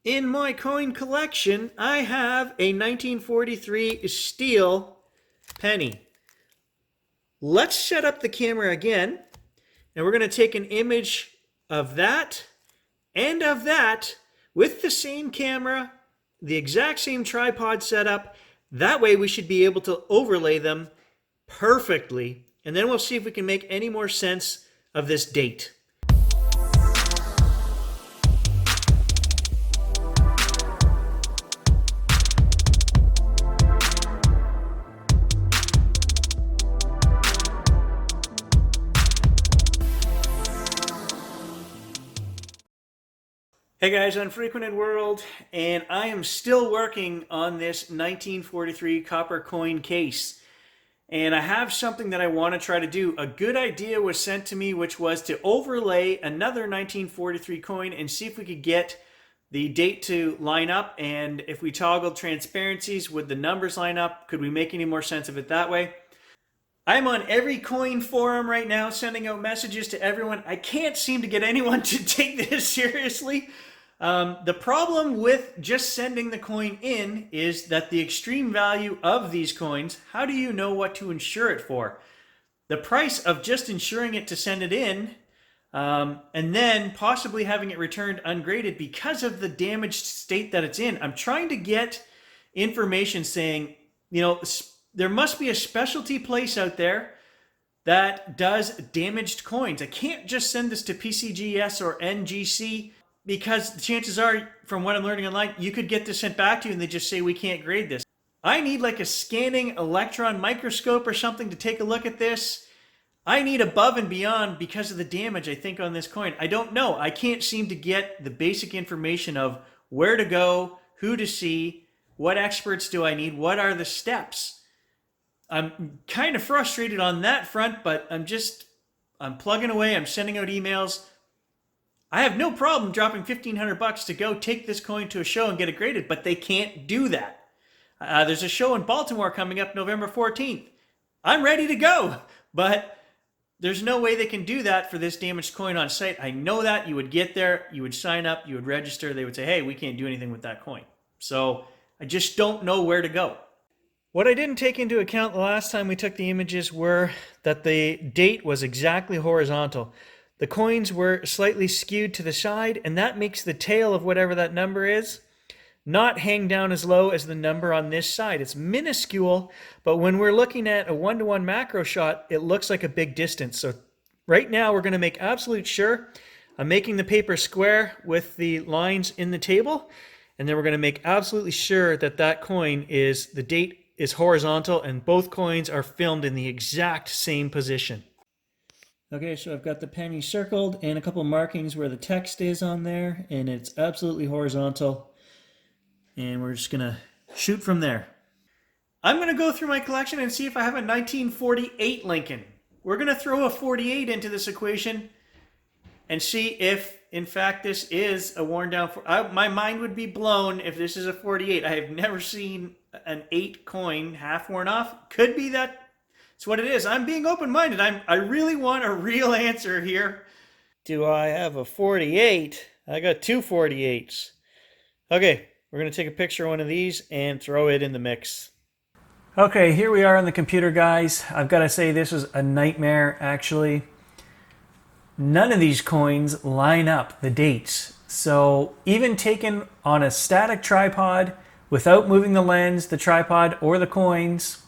In my coin collection, I have a 1943 steel penny. Let's set up the camera again, and we're going to take an image of that and of that with the same camera, the exact same tripod setup. That way we should be able to overlay them perfectly, and then we'll see if we can make any more sense of this date. Hey guys, Unfrequented World, and I am still working on this 1943 copper coin case. And I have something that I want to try to do. A good idea was sent to me, which was to overlay another 1943 coin and see if we could get the date to line up. And if we toggled transparencies, would the numbers line up? Could we make any more sense of it that way? I'm on every coin forum right now, sending out messages to everyone. I can't seem to get anyone to take this seriously. The problem with just sending the coin in is that the extreme value of these coins, how do you know what to insure it for? The price of just insuring it to send it in, and then possibly having it returned ungraded because of the damaged state that it's in. I'm trying to get information saying, you know, there must be a specialty place out there that does damaged coins. I can't just send this to PCGS or NGC because the chances are, from what I'm learning online, you could get this sent back to you and they just say, we can't grade this. I need like a scanning electron microscope or something to take a look at this. I need above and beyond because of the damage, I think, on this coin. I don't know. I can't seem to get the basic information of where to go, who to see, what experts do I need, what are the steps. I'm kind of frustrated on that front, but I'm plugging away. I'm sending out emails. I have no problem dropping $1,500 to go take this coin to a show and get it graded, but they can't do that. There's a show in Baltimore coming up November 14th. I'm ready to go, but there's no way they can do that for this damaged coin on site. I know that. You would get there, you would sign up, you would register. They would say, hey, we can't do anything with that coin. So I just don't know where to go. What I didn't take into account the last time we took the images were that the date was exactly horizontal. The coins were slightly skewed to the side, and that makes the tail of whatever that number is not hang down as low as the number on this side. It's minuscule, but when we're looking at a one-to-one macro shot, it looks like a big distance. So right now we're going to make absolute sure I'm making the paper square with the lines in the table, and then we're going to make absolutely sure that that coin is, the date is horizontal and both coins are filmed in the exact same position. Okay, so I've got the penny circled and a couple markings where the text is on there, and it's absolutely horizontal. And we're just gonna shoot from there. I'm gonna go through my collection and see if I have a 1948 Lincoln. We're gonna throw a 48 into this equation and see if, in fact, this is a worn down. My mind would be blown if this is a 48. I have never seen an 8 coin half worn off. Could be that it's what it is. I'm being open-minded. I really want a real answer here. Do I have a 48? I got two 48s. Okay, we're going to take a picture of one of these and throw it in the mix. Okay, here we are on the computer, guys. I've got to say this is a nightmare, actually. None of these coins line up, the dates. So even taken on a static tripod, without moving the lens, the tripod, or the coins,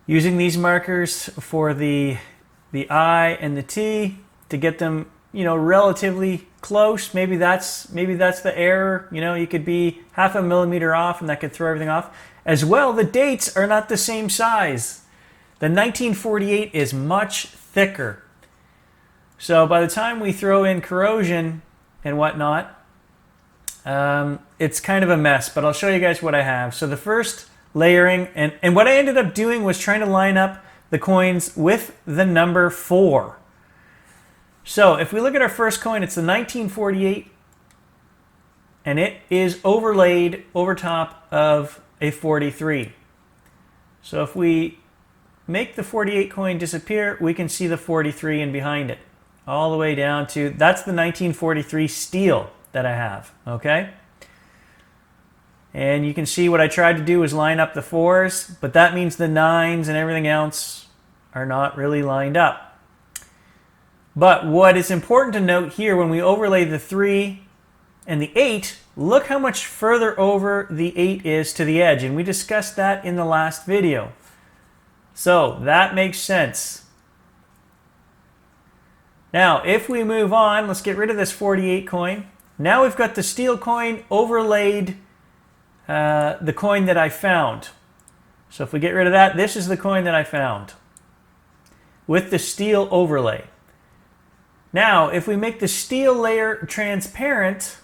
using these markers for the I and the T to get them, you know, relatively close. Maybe that's the error. You know, you could be half a millimeter off and that could throw everything off. As well, the dates are not the same size. The 1948 is much thicker. So by the time we throw in corrosion and whatnot, it's kind of a mess, but I'll show you guys what I have. So the first layering, and what I ended up doing was trying to line up the coins with the number 4. So if we look at our first coin, it's the 1948, and it is overlaid over top of a 43. So if we make the 48 coin disappear, we can see the 43 in behind it, all the way down to, that's the 1943 steel. that I have, okay? And you can see what I tried to do is line up the 4s, but that means the 9s and everything else are not really lined up. But what is important to note here, when we overlay the 3 and the 8, look how much further over the 8 is to the edge, and we discussed that in the last video. So that makes sense. Now, if we move on, let's get rid of this 48 coin. Now we've got the steel coin overlaid the coin that I found. So if we get rid of that, this is the coin that I found with the steel overlay. Now, if we make the steel layer transparent,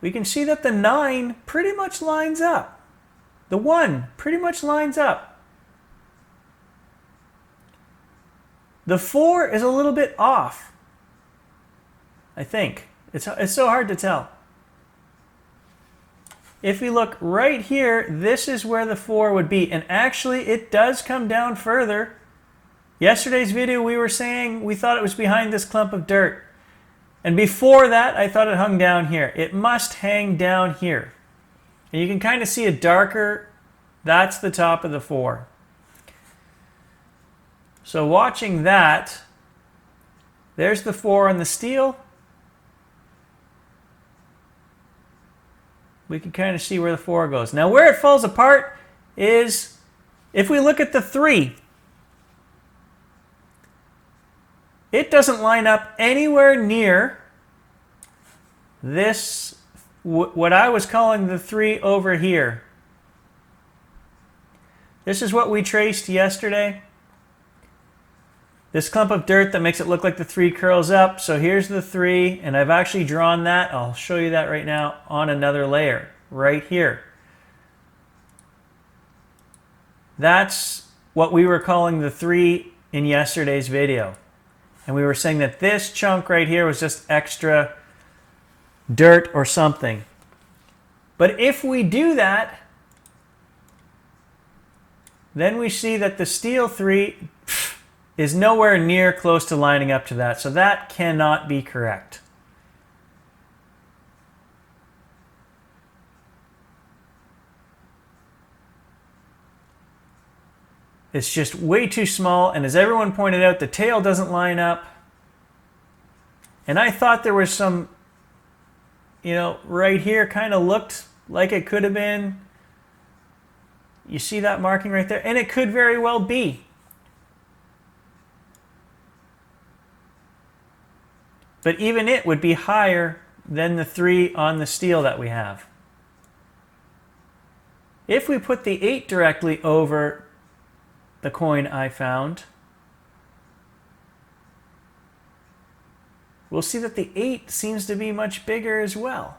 we can see that the 9 pretty much lines up. The 1 pretty much lines up. The 4 is a little bit off, I think. It's so hard to tell. If we look right here, this is where the 4 would be. And actually, it does come down further. Yesterday's video, we were saying we thought it was behind this clump of dirt. And before that, I thought it hung down here. It must hang down here. And you can kind of see a darker, that's the top of the 4. So watching that, there's the 4 on the steel. We can kind of see where the 4 goes. Now where it falls apart is if we look at the 3. It doesn't line up anywhere near this, what I was calling the 3 over here. This is what we traced yesterday. This clump of dirt that makes it look like the 3 curls up. So here's the 3, and I've actually drawn that. I'll show you that right now on another layer, right here. That's what we were calling the 3 in yesterday's video. And we were saying that this chunk right here was just extra dirt or something. But if we do that, then we see that the steel 3 is nowhere near close to lining up to that. So that cannot be correct. It's just way too small, and as everyone pointed out, the tail doesn't line up. And I thought there was some, right here kind of looked like it could have been. You see that marking right there? And it could very well be. But even it would be higher than the 3 on the steel that we have. If we put the 8 directly over the coin I found, we'll see that the 8 seems to be much bigger as well.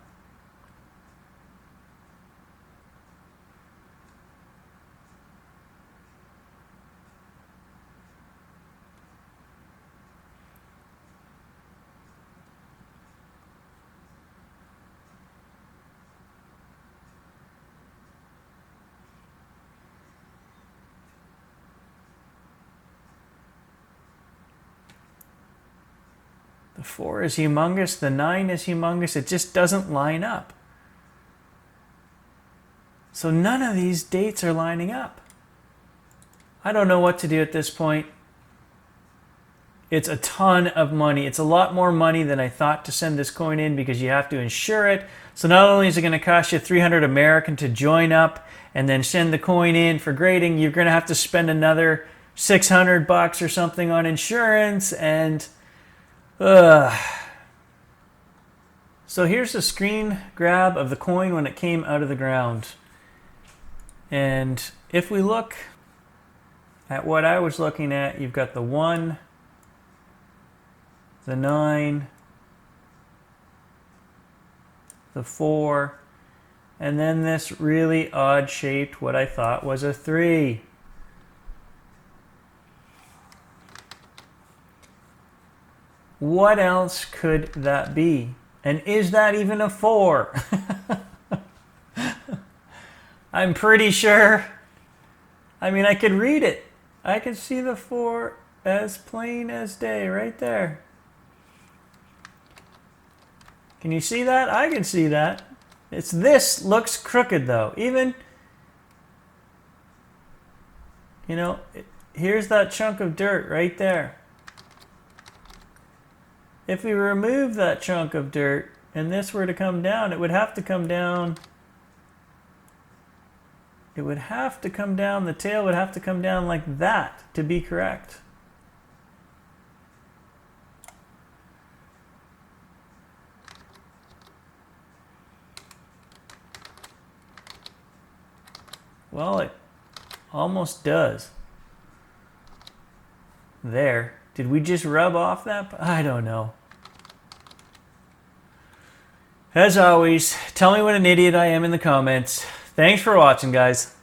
The 4 is humongous, the 9 is humongous, it just doesn't line up. So none of these dates are lining up. I don't know what to do at this point. It's a ton of money. It's a lot more money than I thought to send this coin in because you have to insure it. So not only is it going to cost you $300 American to join up and then send the coin in for grading, you're going to have to spend another $600 or something on insurance and so here's a screen grab of the coin when it came out of the ground. And if we look at what I was looking at, you've got the 1, the 9, the 4, and then this really odd shaped, what I thought was a 3. What else could that be? And is that even a 4? I'm pretty sure. I mean, I could read it. I could see the 4 as plain as day right there. Can you see that? I can see that. This looks crooked though. Even, you know, here's that chunk of dirt right there. If we remove that chunk of dirt and this were to come down, it would have to come down. It would have to come down, the tail would have to come down like that to be correct. Well, it almost does. There. Did we just rub off that? I don't know. As always, tell me what an idiot I am in the comments. Thanks for watching, guys.